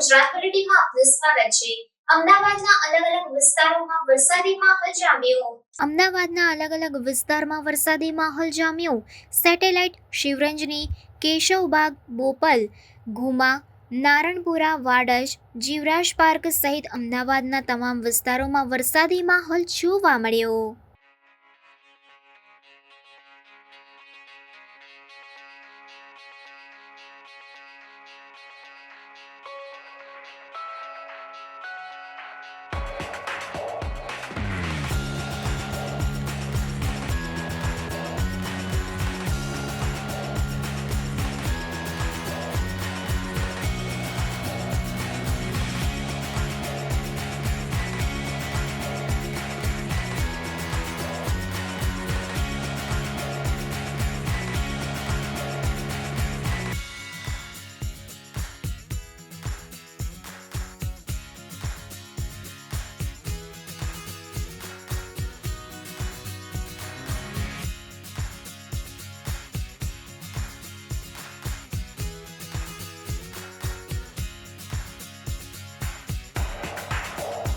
ગુજરાત બુલેટિનમાં આપનું સ્વાગત છે। અમદાવાદના અલગ અલગ વિસ્તારોમાં વરસાદી માહોલ જામ્યો। અમદાવાદના અલગ અલગ વિસ્તારમાં વરસાદી માહોલ જામ્યો। સેટેલાઇટ, શિવરંજની, કેશવબાગ, બોપલ, ઘુમા, નારણપુરા, વાડજ, જીવરાજ પાર્ક સહિત અમદાવાદના તમામ વિસ્તારોમાં વરસાદી માહોલ જોવા મળ્યો।